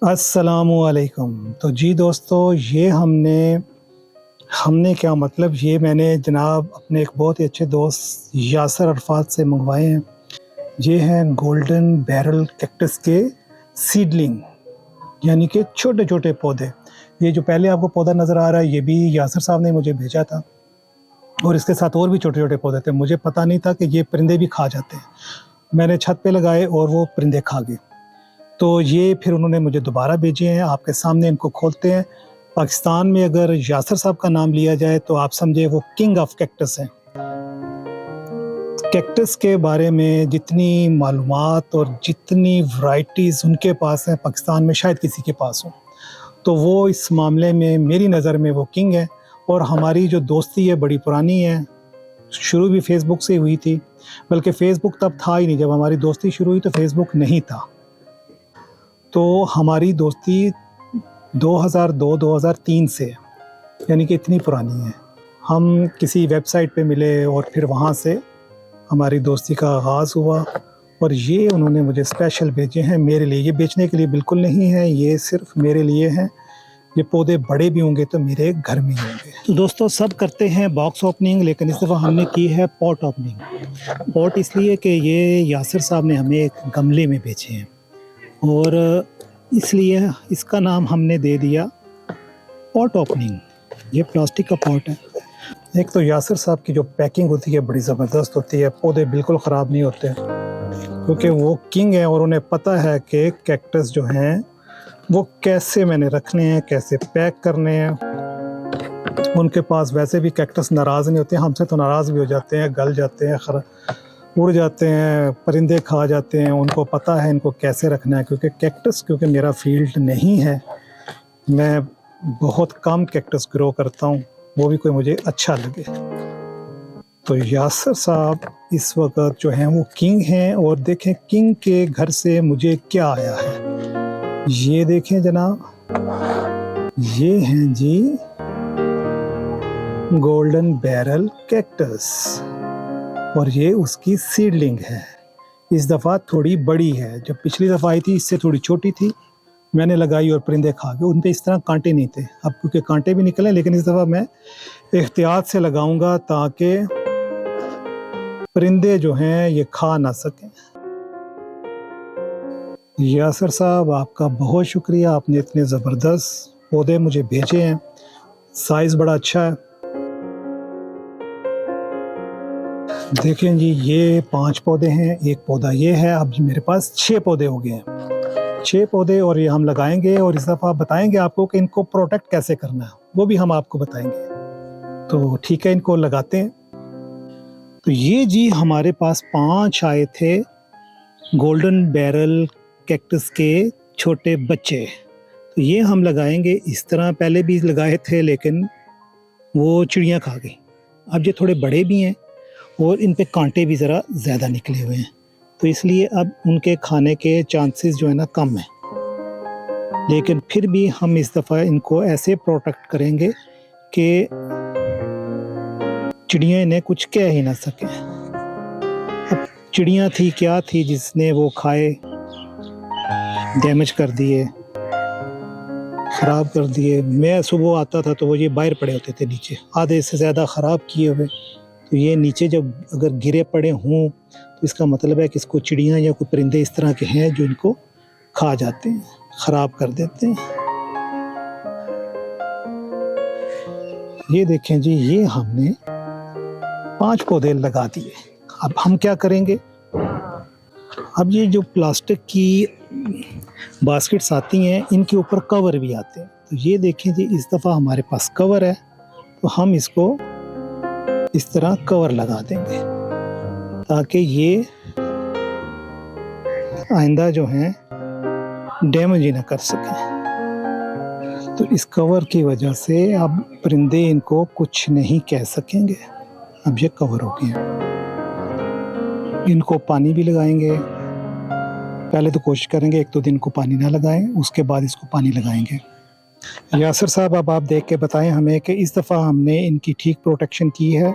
अस्सलामुअलैकुम। तो जी दोस्तों, ये हमने क्या मतलब ये मैंने जनाब अपने एक बहुत ही अच्छे दोस्त यासर अरफात से मंगवाए हैं। ये हैं गोल्डन बैरल कैक्टस के सीडलिंग, यानी कि छोटे छोटे पौधे। ये जो पहले आपको पौधा नज़र आ रहा है, ये भी यासर साहब ने मुझे भेजा था, और इसके साथ और भी छोटे छोटे पौधे थे। मुझे पता नहीं था कि ये परिंदे भी खा जाते हैं। मैंने छत पे लगाए और वो परिंदे खा गए। तो ये फिर उन्होंने मुझे दोबारा भेजे हैं। आपके सामने इनको खोलते हैं। पाकिस्तान में अगर यासर साहब का नाम लिया जाए तो आप समझे वो किंग ऑफ कैक्टस हैं। कैक्टस के बारे में जितनी मालूमात और जितनी वैरायटीज़ उनके पास हैं, पाकिस्तान में शायद किसी के पास हो। तो वो इस मामले में मेरी नज़र में वो किंग है। और हमारी जो दोस्ती है बड़ी पुरानी है, शुरू भी फेसबुक से हुई थी। बल्कि फ़ेसबुक तब था ही नहीं, जब हमारी दोस्ती शुरू हुई तो फेसबुक नहीं था। तो हमारी दोस्ती 2002-2003 से, यानी कि इतनी पुरानी है। हम किसी वेबसाइट पे मिले और फिर वहाँ से हमारी दोस्ती का आगाज़ हुआ। और ये उन्होंने मुझे स्पेशल भेजे हैं मेरे लिए। ये बेचने के लिए बिल्कुल नहीं है, ये सिर्फ मेरे लिए हैं। ये पौधे बड़े भी होंगे तो मेरे घर में ही होंगे। तो दोस्तों, सब करते हैं बॉक्स ओपनिंग, लेकिन इस दफ़ा हमने की है पॉट ओपनिंग। पॉट इसलिए कि ये यासर साहब ने हमें एक गमले में बेचे हैं, और इसलिए इसका नाम हमने दे दिया पॉट ओपनिंग। ये प्लास्टिक का पॉट है। एक तो यासर साहब की जो पैकिंग होती है बड़ी ज़बरदस्त होती है। पौधे बिल्कुल ख़राब नहीं होते, क्योंकि वो किंग हैं और उन्हें पता है कि कैक्टस जो हैं वो कैसे मैंने रखने हैं, कैसे पैक करने हैं। उनके पास वैसे भी कैक्टस नाराज़ नहीं होते, हमसे तो नाराज़ भी हो जाते हैं, गल जाते हैं, उड़ जाते हैं, परिंदे खा जाते हैं। उनको पता है इनको कैसे रखना है। क्योंकि मेरा फील्ड नहीं है, मैं बहुत कम कैक्टस ग्रो करता हूँ, वो भी कोई मुझे अच्छा लगे। तो यासर साहब इस वक्त जो हैं वो किंग हैं। और देखें किंग के घर से मुझे क्या आया है। ये देखें जनाब, ये हैं जी गोल्डन बैरल कैक्टस, और ये उसकी सीडलिंग है। इस दफ़ा थोड़ी बड़ी है। जब पिछली दफ़ा आई थी इससे थोड़ी छोटी थी, मैंने लगाई और परिंदे खा गए। उन पे इस तरह कांटे नहीं थे, अब क्योंकि कांटे भी निकले। लेकिन इस दफ़ा मैं एहतियात से लगाऊंगा ताकि परिंदे जो हैं ये खा ना सकें। यासर साहब, आपका बहुत शुक्रिया, आपने इतने ज़बरदस्त पौधे मुझे भेजे हैं। साइज़ बड़ा अच्छा है। देखें जी, ये 5 पौधे हैं, एक पौधा ये है। अब मेरे पास 6 पौधे हो गए हैं, 6 पौधे, और ये हम लगाएंगे। और इस दफ़ा बताएंगे आपको कि इनको प्रोटेक्ट कैसे करना है, वो भी हम आपको बताएंगे। तो ठीक है, इनको लगाते हैं। तो ये जी हमारे पास 5 आए थे गोल्डन बैरल कैक्टस के छोटे बच्चे। तो ये हम लगाएंगे इस तरह। पहले भी लगाए थे लेकिन वो चिड़ियाँ खा गई। अब ये थोड़े बड़े भी हैं और इन पे कांटे भी ज़रा ज़्यादा निकले हुए हैं, तो इसलिए अब उनके खाने के चांसेस जो है ना कम है। लेकिन फिर भी हम इस दफ़ा इनको ऐसे प्रोटेक्ट करेंगे कि चिड़ियाँ इन्हें कुछ कह ही ना सकें। अब चिड़ियाँ थी क्या थी जिसने वो खाए, डैमेज कर दिए, ख़राब कर दिए। मैं सुबह आता था तो वो ये बाहर पड़े होते थे नीचे, आधे से ज़्यादा ख़राब किए हुए। तो ये नीचे जब अगर गिरे पड़े हों तो इसका मतलब है कि इसको चिड़ियाँ या कोई परिंदे इस तरह के हैं जो इनको खा जाते हैं, ख़राब कर देते हैं। ये देखें जी, ये हमने 5 पौधे लगा दिए। अब हम क्या करेंगे, अब ये जो प्लास्टिक की बास्केट्स आती हैं इनके ऊपर कवर भी आते हैं। तो ये देखें जी, इस दफ़ा हमारे पास कवर है, तो हम इसको इस तरह कवर लगा देंगे ताकि ये आइंदा जो है डैमेज ही ना कर सकें। तो इस कवर की वजह से अब परिंदे इनको कुछ नहीं कह सकेंगे। अब ये कवर हो गया। इनको पानी भी लगाएंगे। पहले तो कोशिश करेंगे 1-2 दिन को पानी ना लगाएं, उसके बाद इसको पानी लगाएंगे। यासर साहब, अब आप देख के बताएं हमें कि इस दफ़ा हमने इनकी ठीक प्रोटेक्शन की है